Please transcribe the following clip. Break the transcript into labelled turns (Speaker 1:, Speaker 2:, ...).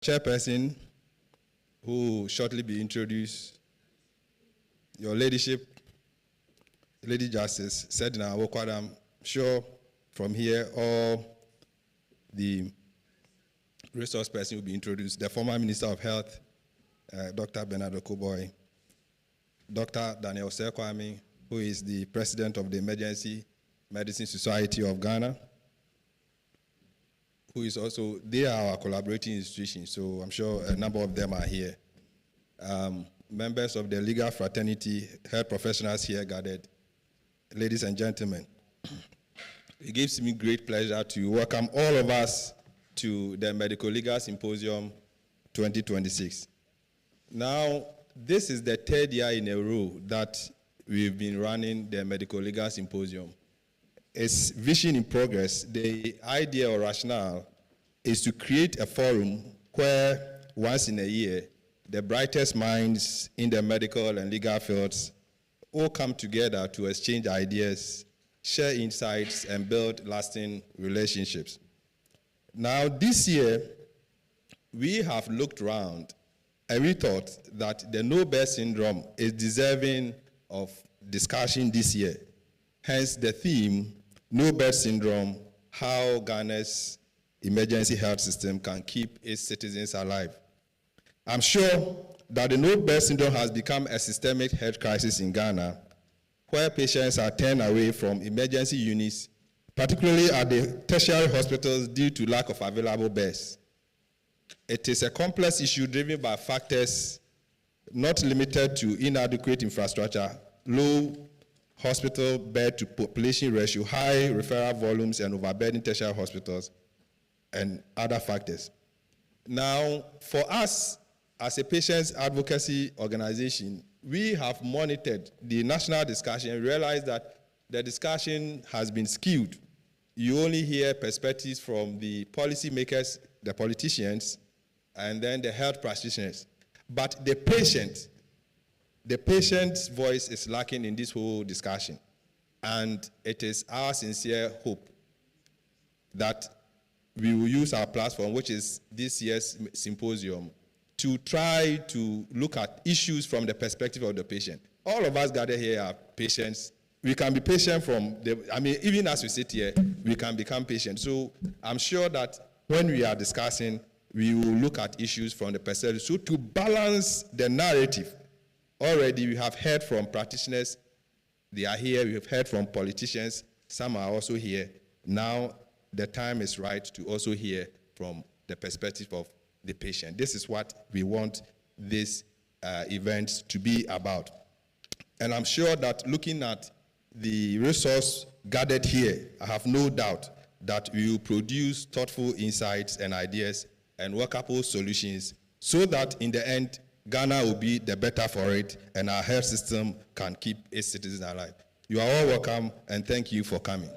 Speaker 1: Chairperson, who will shortly be introduced, your ladyship, Lady Justice Sedna Wokwada, I'm sure from here all the resource person will be introduced. The former Minister of Health, Dr. Bernard Okoboy, Dr. Daniel Sekwame, who is the President of the Emergency Medicine Society of Ghana, who is also, they are our collaborating institutions, so I'm sure a number of them are here. Members of the legal fraternity, health professionals here gathered, ladies and gentlemen, it gives me great pleasure to welcome all of us to the Medical Legal Symposium 2026. Now, this is the third year in a row that we've been running the Medical Legal Symposium. It's Vision in Progress. The idea or rationale is to create a forum where once in a year, the brightest minds in the medical and legal fields all come together to exchange ideas, share insights, and build lasting relationships. Now, this year, we have looked around and we thought that the Nobel syndrome is deserving of discussion this year. Hence the theme, Nobel syndrome, how Ghana's emergency health system can keep its citizens alive. I'm sure that the Nobel syndrome has become a systemic health crisis in Ghana, where patients are turned away from emergency units, particularly at the tertiary hospitals due to lack of available beds. It is a complex issue driven by factors not limited to inadequate infrastructure, low hospital bed to population ratio, high referral volumes, and overburdened tertiary hospitals, and other factors. Now, for us, as a patients advocacy organization, we have monitored the national discussion and realized that the discussion has been skewed. You only hear perspectives from the policymakers, the politicians, and then the health practitioners. But the patient's voice is lacking in this whole discussion. And it is our sincere hope that we will use our platform, which is this year's symposium, to try to look at issues from the perspective of the patient. All of us gathered here are patients. We can be patient even as we sit here, we can become patient. So I'm sure that when we are discussing, we will look at issues from the perspective. So to balance the narrative, already we have heard from practitioners, they are here, we have heard from politicians, some are also here. Now the time is right to also hear from the perspective of the patient. This is what we want this event to be about. And I'm sure that looking at the resource gathered here, I have no doubt that we will produce thoughtful insights and ideas and workable solutions so that in the end, Ghana will be the better for it and our health system can keep its citizens alive. You are all welcome and thank you for coming.